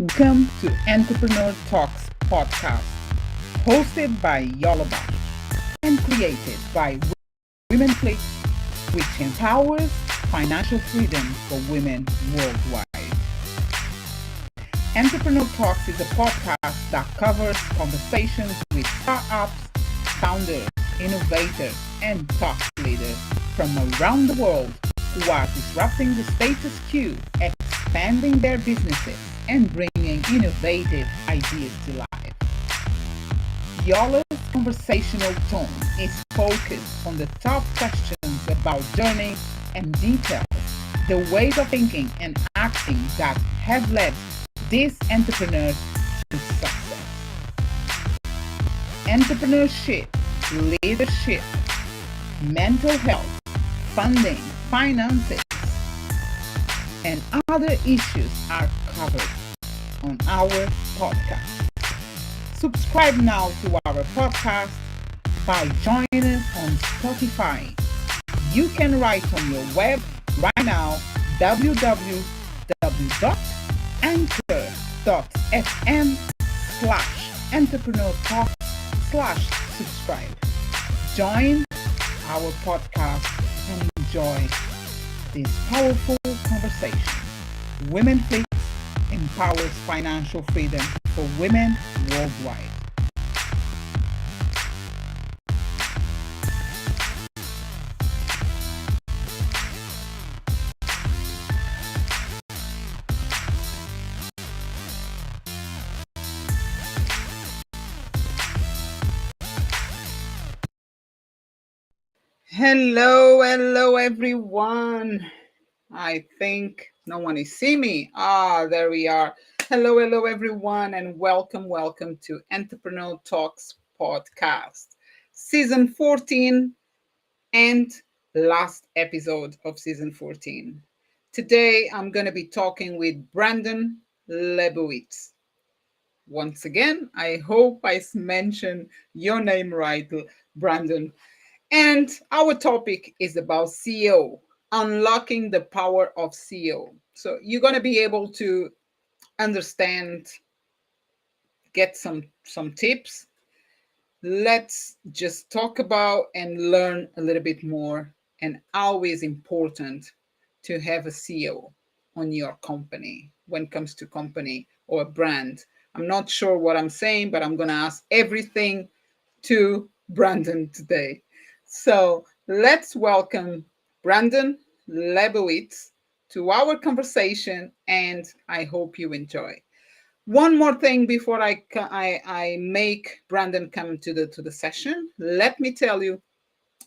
Welcome to Entrepreneur Talks podcast, hosted by Yola Bastos and created by Women Flix, which empowers financial freedom for women worldwide. Entrepreneur Talks is a podcast that covers conversations with startups, founders, innovators, and thought leaders from around the world who are disrupting the status quo, expanding their businesses, and bringing innovative ideas to life. Yola's conversational tone is focused on the top questions about journey and details, the ways of thinking and acting that have led these entrepreneurs to success. Entrepreneurship, leadership, mental health, funding, finances, and other issues are covered on our podcast. Subscribe now to our podcast by joining us on Spotify. You can write on your web right now www.anchor.fm/entrepreneur talk/subscribe. Join our podcast and enjoy this powerful conversation. Women Flix empowers financial freedom for women worldwide. Hello, everyone. I think no one is seeing me. There we are. Hello, everyone, and welcome to Entrepreneur Talks podcast, season 14 and last episode of season 14. Today, I'm going to be talking with Brandon Leibowitz. Once again, I hope I mentioned your name right, Brandon. And our topic is about SEO, unlocking the power of SEO. So you're going to be able to understand, get some tips. Let's just talk about and learn a little bit more. And always important to have a SEO on your company when it comes to company or a brand. I'm not sure what I'm saying, but I'm going to ask everything to Brandon today. So let's welcome Brandon Leibowitz to our conversation, and I hope you enjoy. One more thing before I make Brandon come to the session. Let me tell you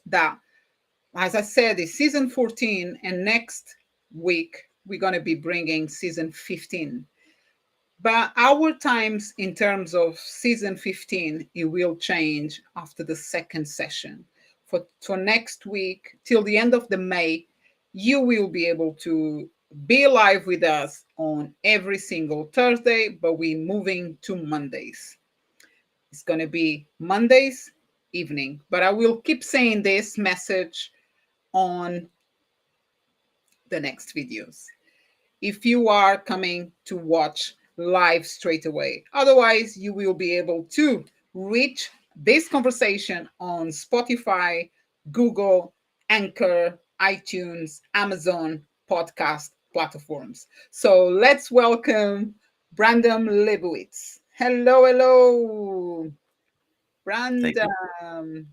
that, as I said, it's season 14, and next week we're going to be bringing season 15. But our times in terms of season 15, it will change after the second session. For next week, till the end of the May, you will be able to be live with us on every single Thursday, but we're moving to Mondays. It's going to be Mondays evening, but I will keep saying this message on the next videos if you are coming to watch live straight away. Otherwise, you will be able to reach this conversation on Spotify, Google, Anchor, iTunes, Amazon podcast platforms. So let's welcome Brandon Leibowitz. Hello, Brandon.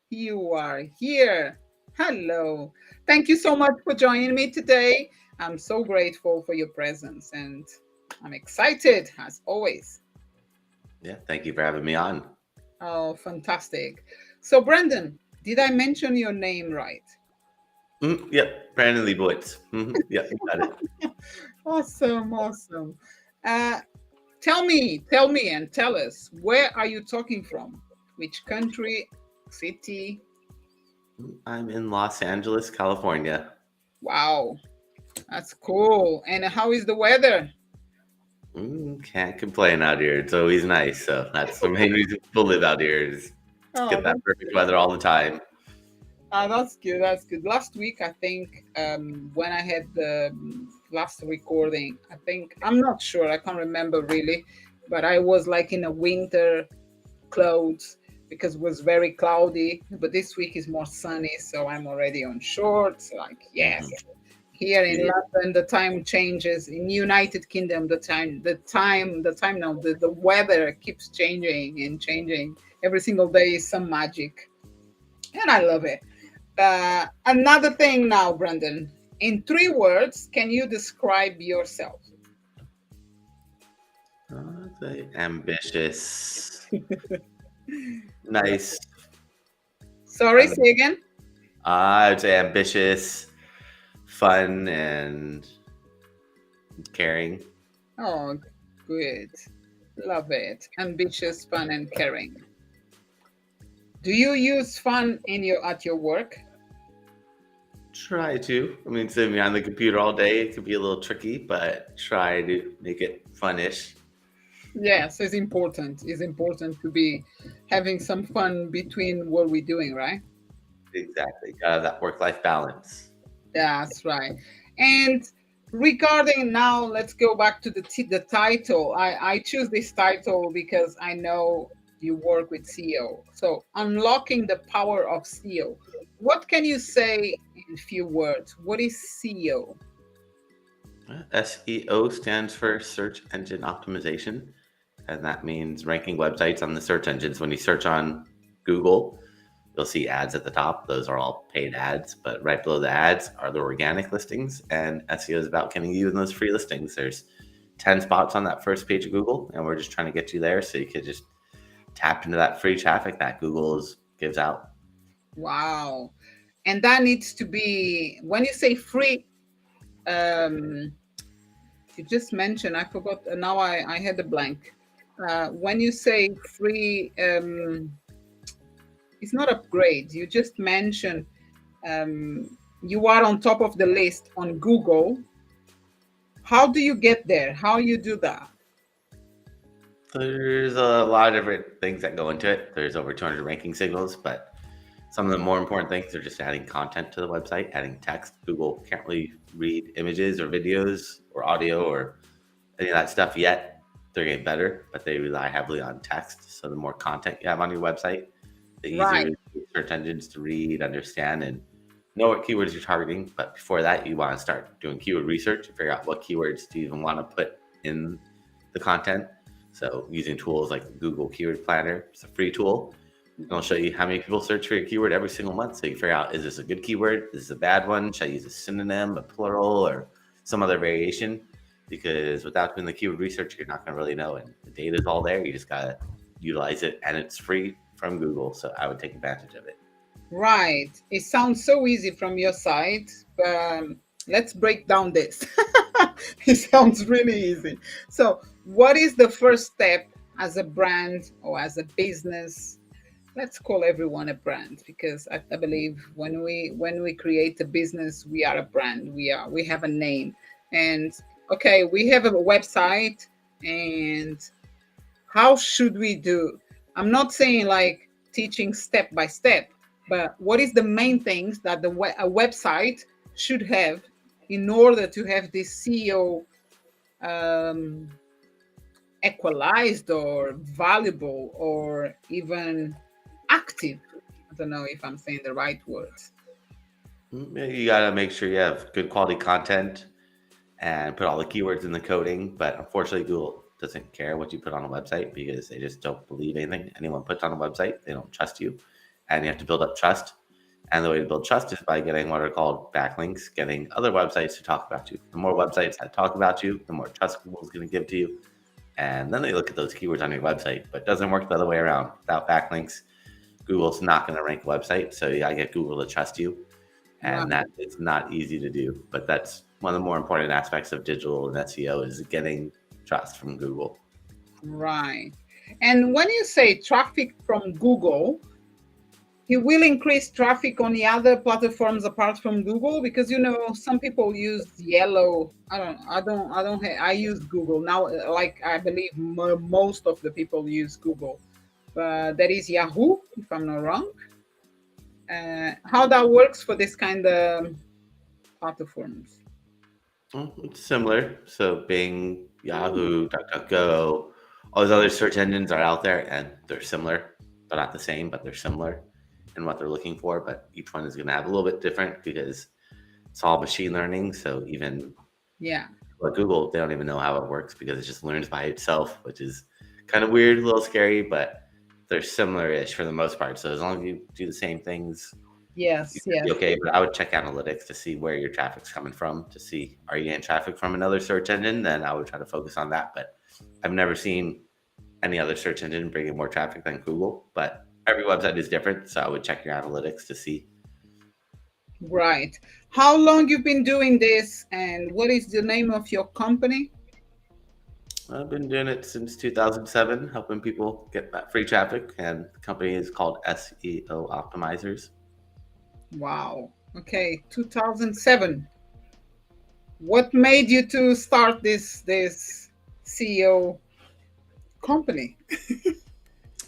You are here. Hello. Thank you so much for joining me today. I'm so grateful for your presence, and I'm excited as always. Yeah, thank you for having me on. Oh, fantastic. So, Brandon, did I mention your name right? Yep, Brandon Leibowitz. Yep, you got it. Awesome. Tell me and tell us, where are you talking from? Which country, city? I'm in Los Angeles, California. Wow, that's cool. And how is the weather? Can't complain out here. It's always nice. So that's the main reason people live out here is to get that perfect weather all the time. That's good. Last week, I think, when I had the last recording. I think, I'm not sure, I can't remember really, but I was like in a winter clothes because it was very cloudy. But this week is more sunny, so I'm already on shorts. Like, yes. Mhm. Here in Yeah. London, the time changes. In United Kingdom, no, the weather keeps changing and changing. Every single day is some magic, and I love it. Another thing now, Brandon. In 3 words, can you describe yourself? Say ambitious, nice. Sorry, say again. I would say ambitious, fun, and caring. Oh, good. Love it. Ambitious, fun, and caring. Do you use fun in your at your work? Try to. I mean, sitting behind the computer all day it could be a little tricky, but try to make it fun-ish. Yes, it's important. It's important to be having some fun between what we're doing, right? Exactly. That work-life balance. That's right. And regarding now, let's go back to the title. I choose this title because I know you work with SEO. So, unlocking the power of SEO. What can you say in few words? What is SEO? SEO stands for Search Engine Optimization, and that means ranking websites on the search engines. When you search on Google, you'll see ads at the top. Those are all paid ads, but right below the ads are the organic listings, and SEO is about getting you in those free listings. There's 10 spots on that first page of Google, and we're just trying to get you there so you can just tap into that free traffic that gives out. Wow. And that needs to be, when you say free, um, you just mentioned, I forgot, now I had a blank. When you say free, it's not upgrade. You just mentioned you are on top of the list on Google. How do you get there? How you do that? There's a lot of different things that go into it. There's over 200 ranking signals, but some of the more important things are just adding content to the website, adding text. Google can't really read images or videos or audio or any of that stuff yet. They're getting better, but they rely heavily on text. So the more content you have on your website, the easier Right, it is for search engines to read, understand, and know what keywords you're targeting. But before that, you want to start doing keyword research and figure out what keywords do you even want to put in the content. So using tools like Google Keyword Planner, it's a free tool. It'll show you how many people search for your keyword every single month. So you figure out, is this a good keyword? Is this a bad one? Should I use a synonym, a plural, or some other variation? Because without doing the keyword research, you're not going to really know. And the data is all there. You just got to utilize it. And it's free from Google. So I would take advantage of it. right. It sounds so easy from your side, but let's break down this. It sounds really easy. So, what is the first step as a brand or as a business? Let's call everyone a brand because I believe when we create a business, we are a brand. We have a name, and okay, we have a website. And how should we do? I'm not saying like teaching step by step, but what is the main things that a website should have in order to have this SEO um, equalized or valuable or even active? I don't know if I'm saying the right words. You got to make sure you have good quality content and put all the keywords in the coding. But unfortunately, Google doesn't care what you put on a website because they just don't believe anything anyone puts on a website. They don't trust you. And you have to build up trust. And the way to build trust is by getting what are called backlinks, getting other websites to talk about you. The more websites that talk about you, the more trust Google's going to give to you. And then they look at those keywords on your website. But it doesn't work the other way around. Without backlinks, Google's not going to rank a website. So you got to get Google to trust you. And Right, that is not easy to do. But that's one of the more important aspects of digital and SEO is getting trust from Google. right. And when you say traffic from Google, he will increase traffic on the other platforms apart from Google because some people use yellow. I use Google now. Like I believe most of the people use Google, but there is Yahoo, if I'm not wrong. How that works for this kind of platforms? It's similar. So Bing, Yahoo, DuckDuckGo, all those other search engines are out there, and they're similar. They're not the same, but they're similar in what they're looking for. But each one is going to have a little bit different because it's all machine learning. So even Yeah. like Google, they don't even know how it works because it just learns by itself, which is kind of weird, a little scary, but they're similar-ish for the most part. So as long as you do the same things, you Yes, should be yes. okay. But I would check analytics to see where your traffic's coming from, to see are you getting traffic from another search engine. Then I would try to focus on that. But I've never seen any other search engine bringing more traffic than Google. But every website is different, so I would check your analytics to see. Right. How long you've been doing this, and what is the name of your company? I've been doing it since 2007, helping people get that free traffic, and the company is called SEO Optimizers. Wow. Okay, 2007. What made you to start this CEO company?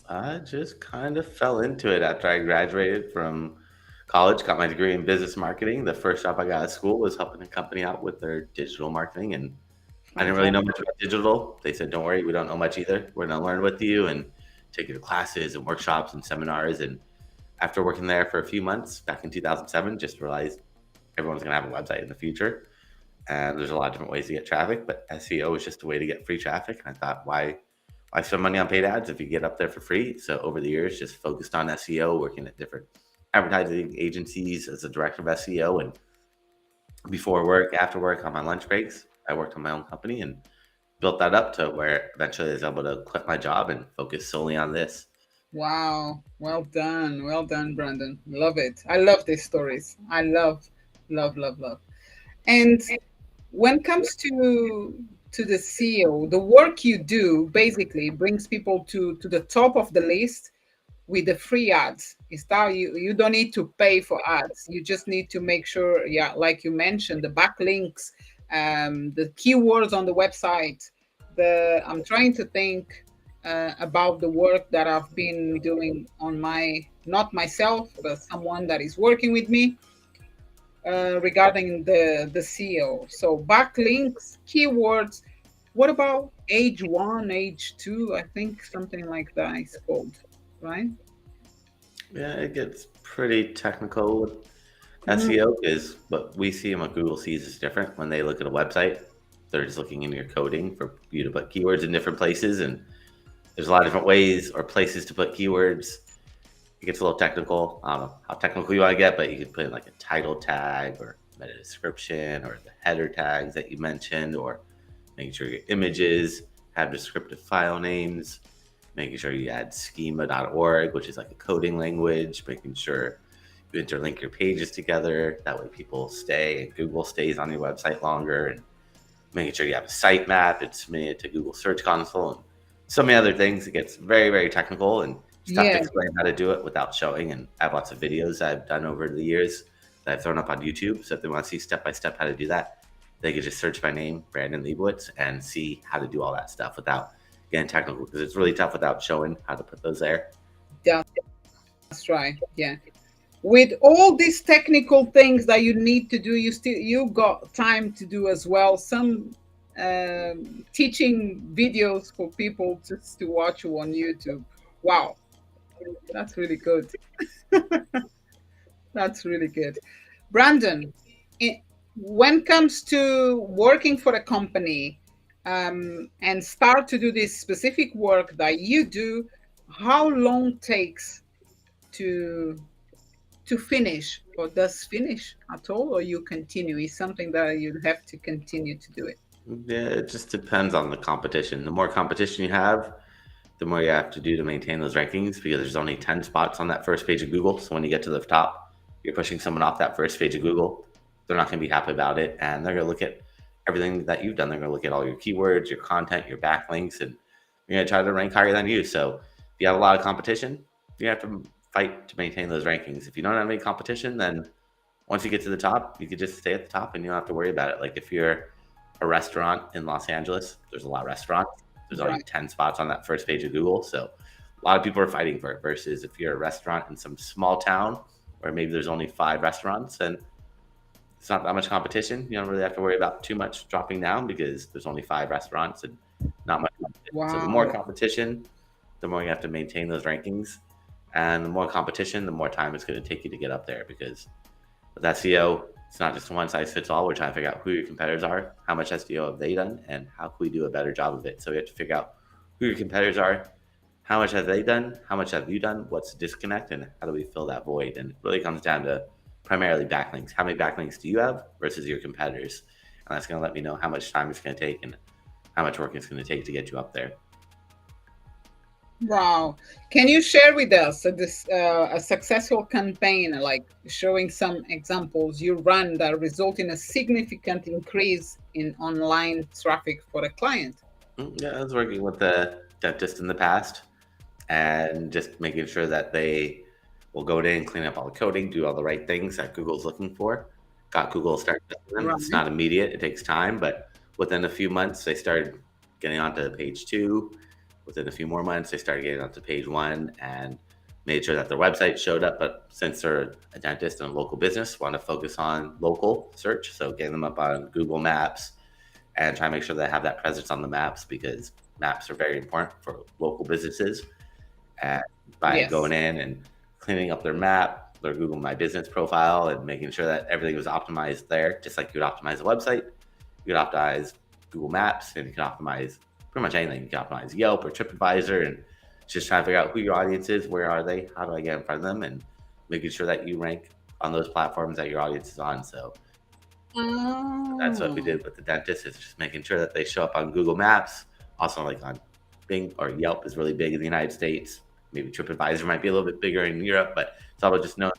I just kind of fell into it after I graduated from college, got my degree in business marketing. The first job I got at school was helping a company out with their digital marketing, and I didn't really know Fantastic. much about digital. They said, "Don't worry, we don't know much either. We're going to learn with you and take you to classes and workshops and seminars." And after working there for a few months back in 2007, just realized everyone's going to have a website in the future. And there's a lot of different ways to get traffic, but SEO is just a way to get free traffic. And I thought, why spend money on paid ads if you get up there for free? So over the years, just focused on SEO, working at different advertising agencies as a director of SEO. And before work, after work, on my lunch breaks, I worked on my own company and built that up to where eventually I was able to quit my job and focus solely on this. Wow. Well done. Well done, Brandon. Love it. I love these stories. I love, love, love, love. And when it comes to the SEO, the work you do basically brings people to the top of the list with the free ads. It's that you don't need to pay for ads. You just need to make sure, yeah, like you mentioned, the backlinks, the keywords on the website. The I'm trying to think about the work that I've been doing on my, not myself, but someone that is working with me regarding the SEO. So backlinks, keywords. What about age one, age two? I think something like that is called, right? Yeah, it gets pretty technical with Mhm. SEO because what we see and what Google sees is different. When they look at a website, they're just looking into your coding for you to put keywords in different places. And there's a lot of different ways or places to put keywords. It gets a little technical. I don't know how technical you want to get, but you could put in like a title tag or meta description or the header tags that you mentioned, or making sure your images have descriptive file names, making sure you add schema.org, which is like a coding language, making sure you interlink your pages together. That way people stay and Google stays on your website longer, and making sure you have a sitemap and submit it to Google Search Console and so many other things. It gets very, very technical and it's tough to Yeah, explain how to do it without showing. And I have lots of videos I've done over the years that I've thrown up on YouTube. So if they want to see step by step how to do that, they could just search my name, Brandon Leibowitz, and see how to do all that stuff without getting technical because it's really tough without showing how to put those there. that's right. Yeah. With all these technical things that you need to do, you got time to do as well some teaching videos for people just to watch you on YouTube. Wow, that's really good. That's really good. Brandon, it, when it comes to working for a company and start to do this specific work that you do, how long takes to to finish, or does finish at all, or you continue? Is something that you have to continue to do it? Yeah, it just depends on the competition. The more competition you have, the more you have to do to maintain those rankings because there's only 10 spots on that first page of Google. So when you get to the top, you're pushing someone off that first page of Google. They're not going to be happy about it. And they're going to look at everything that you've done. They're going to look at all your keywords, your content, your backlinks, and you're going to try to rank higher than you. So if you have a lot of competition, you have to fight to maintain those rankings. If you don't have any competition, then once you get to the top, you could just stay at the top and you don't have to worry about it. Like if you're a restaurant in Los Angeles, there's a lot of restaurants. There's only Right. 10 spots on that first page of Google. So a lot of people are fighting for it versus if you're a restaurant in some small town where maybe there's only 5 restaurants and it's not that much competition. You don't really have to worry about too much dropping down because there's only 5 restaurants and not much competition. So the more Wow. competition, the more you have to maintain those rankings, and the more competition, the more time it's going to take you to get up there. Because with SEO, it's not just one size fits all. We're trying to figure out who your competitors are, how much SEO have they done, and how can we do a better job of it. So we have to figure out who your competitors are, how much have they done, how much have you done, what's the disconnect, and how do we fill that void. And it really comes down to primarily backlinks. How many backlinks do you have versus your competitors? And that's going to let me know how much time it's going to take and how much work it's going to take to get you up there. Wow. Can you share with us a successful campaign, like showing some examples you run that result in a significant increase in online traffic for a client? Yeah, I was working with the dentist in the past and just making sure that they will go in, clean up all the coding, do all the right things that Google's looking for. Got Google to start testing them. It's Right. not immediate; it takes time, but within a few months, they started getting onto page 2. Within a few more months, they started getting onto page 1 and made sure that their website showed up. But since they're a dentist and a local business, want to focus on local search, so getting them up on Google Maps and try to make sure they have that presence on the maps because maps are very important for local businesses. And by going Yes. in and cleaning up their map, their Google My Business profile, and making sure that everything was optimized there, just like you would optimize a website, you could optimize Google Maps, and you can optimize pretty much anything. You can optimize Yelp or TripAdvisor, and just trying to figure out who your audience is, where are they, how do I get in front of them, and making sure that you rank on those platforms that your audience is on. So that's what we Oh, did with the dentist, is just making sure that they show up on Google Maps, also like on Bing or Yelp is really big in the United States. Maybe TripAdvisor might be a little bit bigger in Europe, but it's all about just knowing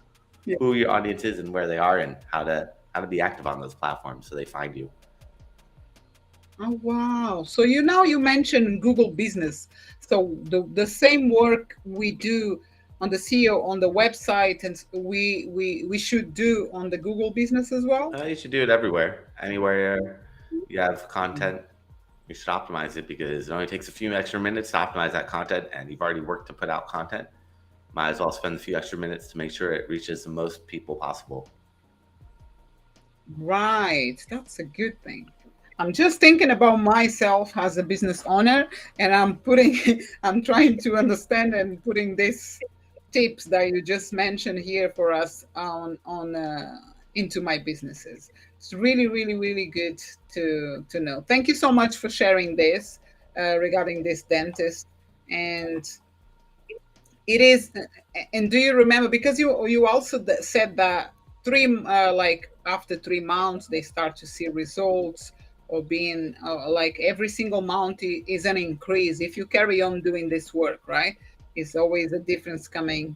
yeah. who your audience is and where they are and how to be active on those platforms so they find you. Oh, wow. So you mentioned Google Business. So the same work we do on the CEO on the website, and we should do on the Google Business as well. You should do it everywhere, anywhere you have content. You should optimize it because it only takes a few extra minutes to optimize that content, and you've already worked to put out content. Might as well spend a few extra minutes to make sure it reaches the most people possible. Right. That's a good thing. I'm just thinking about myself as a business owner, and I'm trying to understand and putting these tips that you just mentioned here for us on into my businesses. It's really, really, really good to know. Thank you so much for sharing this regarding this dentist. And it is, and do you remember, because you also said that like after 3 months they start to see results, or being like every single month is an increase if you carry on doing this work, right? It's always a difference coming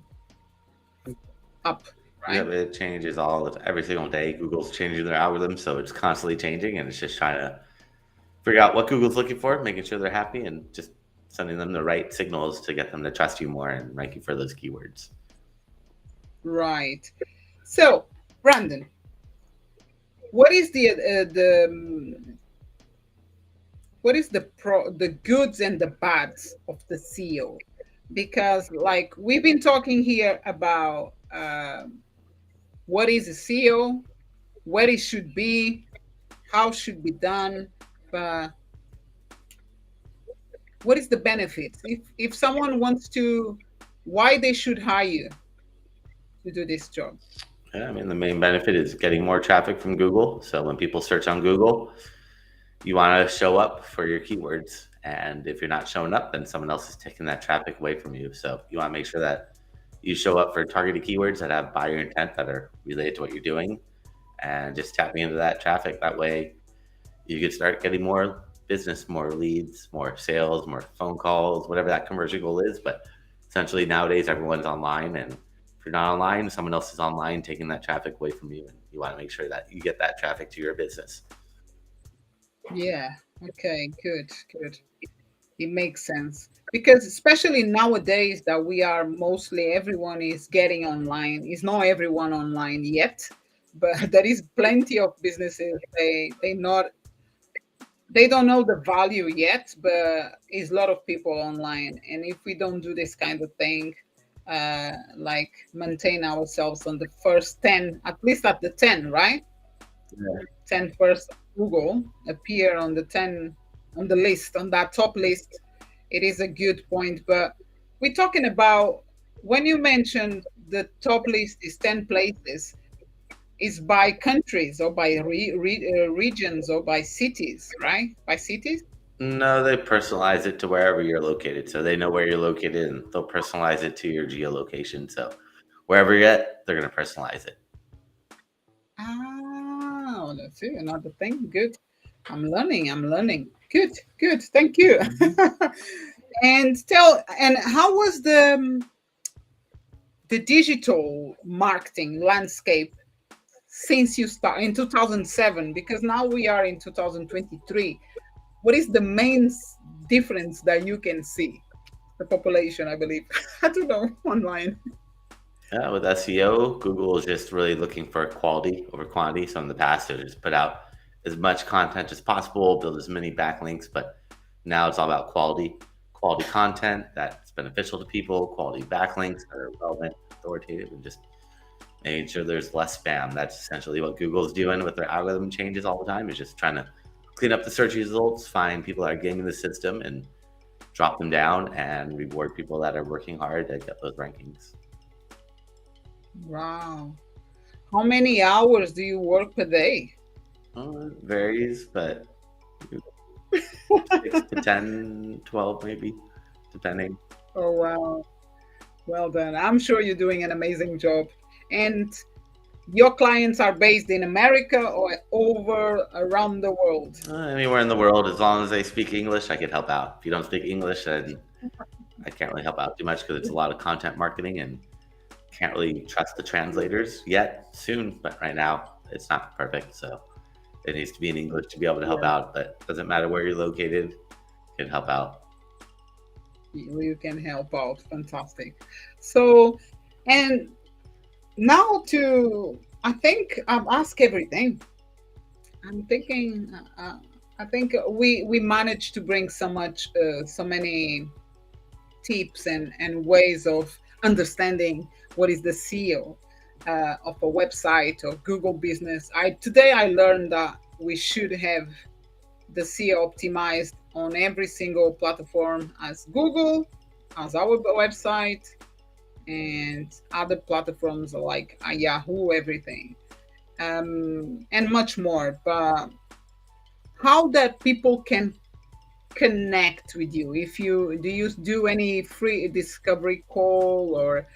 up, Yeah, right? but it changes every single day. Google's changing their algorithm, so it's constantly changing, and it's just trying to figure out what Google's looking for, making sure they're happy, and just sending them the right signals to get them to trust you more and rank you for those keywords. Right. So, Brandon, what is what is the goods and the bads of the SEO? Because like we've been talking here about what is a SEO, what it should be, how should be done, but what is the benefits if someone wants to, why they should hire you to do this job? Yeah, I mean, the main benefit is getting more traffic from Google. So when people search on Google, you want to show up for your keywords. And if you're not showing up, then someone else is taking that traffic away from you. So you want to make sure that you show up for targeted keywords that have buyer intent that are related to what you're doing and just tapping into that traffic. That way you can start getting more business, more leads, more sales, more phone calls, whatever that conversion goal is. But essentially nowadays everyone's online, and if you're not online, someone else is online taking that traffic away from you, and you want to make sure that you get that traffic to your business. Yeah. Okay, good, good. It makes sense, because especially nowadays that we are mostly everyone is getting online. It's not everyone online yet, but there is plenty of businesses, they don't know the value yet, but is a lot of people online. And if we don't do this kind of thing, like maintain ourselves on the first 10, at least at the 10, right? Yeah. 10 first Google appear on the 10 on the list, on that top list. It is a good point. But we're talking about when you mentioned the top list is 10 places, is by countries or by regions or by cities, right? By cities? No, they personalize it to wherever you're located. So they know where you're located and they'll personalize it to your geolocation. So wherever you're at, they're going to personalize it. Ah, that's it. Another thing. Good. I'm learning. I'm learning. Good. Good. Thank you. Mhm. And how was the digital marketing landscape since you start in 2007? Because now we are in 2023. What is the main difference that you can see? The population, I believe. I don't know online. Yeah, with SEO, Google is just really looking for quality over quantity. So in the past, they just put out as much content as possible, build as many backlinks, but now it's all about quality, quality content that's beneficial to people, quality backlinks that are relevant, authoritative, and just making sure there's less spam. That's essentially what Google's doing with their algorithm changes all the time, is just trying to clean up the search results, find people that are gaming the system, and drop them down and reward people that are working hard to get those rankings. Wow. How many hours do you work per day? It varies, but 6 to 10, 12 maybe, depending. Oh, wow. Well done. I'm sure you're doing an amazing job. And your clients are based in America or over around the world? Anywhere in the world, as long as they speak English, I could help out. If you don't speak English, then I can't really help out too much because it's a lot of content marketing and can't really trust the translators yet. Soon, but right now it's not perfect. So it needs to be in English to be able to help Yeah, out. But it doesn't matter where you're located, can help out. you can help out. Fantastic. So, and now to, I think I've asked everything. I'm thinking, I think we managed to bring so much, so many tips and ways of understanding what is the SEO of a website or Google business. Today I learned that we should have the SEO optimized on every single platform as Google, as our website, and other platforms like Yahoo, everything, and much more. But how that people can connect with you, if you do any free discovery call, or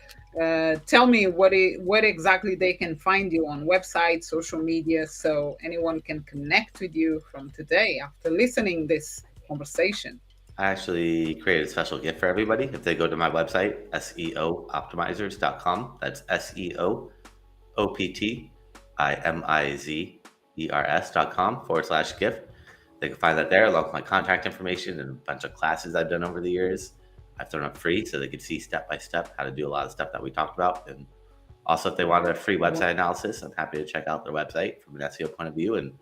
tell me what exactly they can find you on website, social media, so anyone can connect with you from today after listening this conversation. I actually created a special gift for everybody if they go to my website, SEOoptimizers.com. That's SEOoptimizers.com /gift. They can find that there along with my contact information and a bunch of classes I've done over the years. I've thrown up free so they could see step by step how to do a lot of stuff that we talked about. And also, if they want a free website analysis, I'm happy to check out their website from an SEO point of view and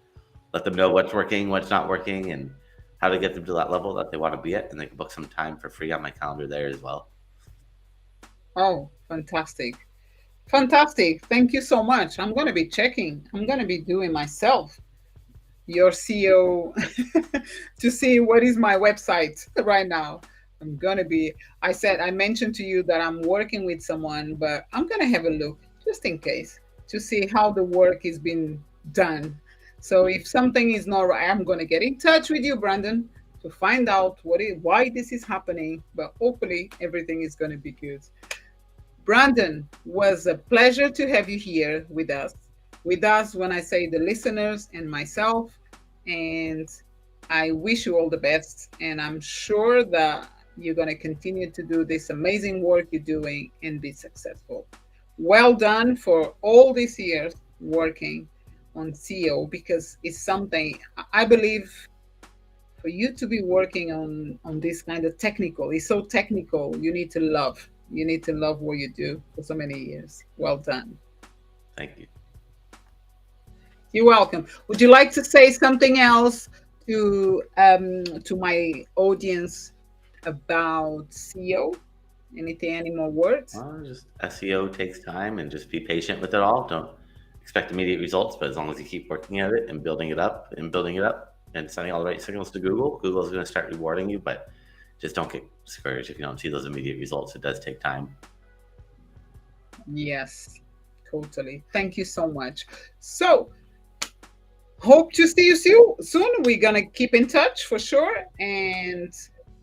let them know what's working, what's not working, and how to get them to that level that they want to be at. And they can book some time for free on my calendar there as well. Oh, fantastic. Fantastic. Thank you so much. I'm going to be checking. I'm going to be doing myself your CEO to see what is my website right now. I'm going to be, I mentioned to you that I'm working with someone, but I'm going to have a look just in case to see how the work is being done. So if something is not right, I'm going to get in touch with you, Brandon, to find out why this is happening. But hopefully everything is going to be good. Brandon, was a pleasure to have you here with us. With us, when I say the listeners and myself, and I wish you all the best. And I'm sure that you're going to continue to do this amazing work you're doing and be successful. Well done for all these years working on SEO, because it's something I believe for you to be working on this kind of technical, it's so technical. You need to love what you do for so many years. Well done. Thank you. You're welcome. Would you like to say something else to my audience about SEO? Anything, any more words? Well, just SEO takes time and just be patient with it all. Don't expect immediate results, but as long as you keep working at it and building it up and building it up and sending all the right signals to Google, Google is going to start rewarding you. But just don't get discouraged if you don't see those immediate results. It does take time. Yes, totally. Thank you so much. So, hope to see you soon. We're going to keep in touch for sure. And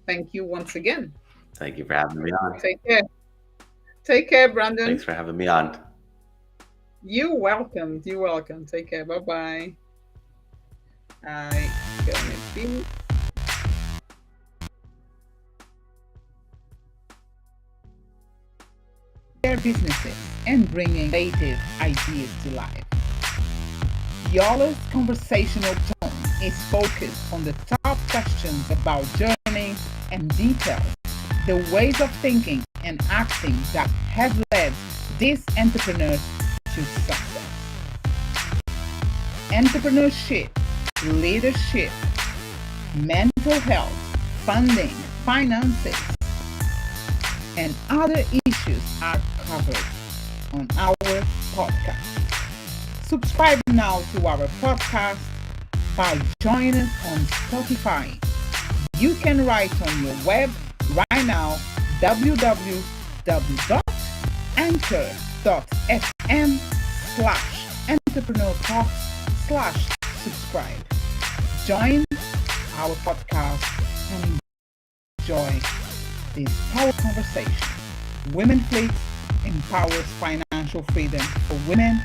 thank you once again. Thank you for having me on. Take care. Take care, Brandon. Thanks for having me on. You're welcome. You're welcome. Take care. Bye-bye. I gonna be their businesses and bringing creative ideas to life. Yola's conversational tone is focused on the top questions about journey and details, the ways of thinking and acting that have led these entrepreneurs to success. Entrepreneurship, leadership, mental health, funding, finances, and other issues are covered on our podcast. Subscribe now to our podcast by joining us on Spotify. You can write on your web right now www.anchor.fm/entrepreneurtalks/subscribe. Join our podcast and enjoy this power conversation. Women Flix empowers financial freedom for women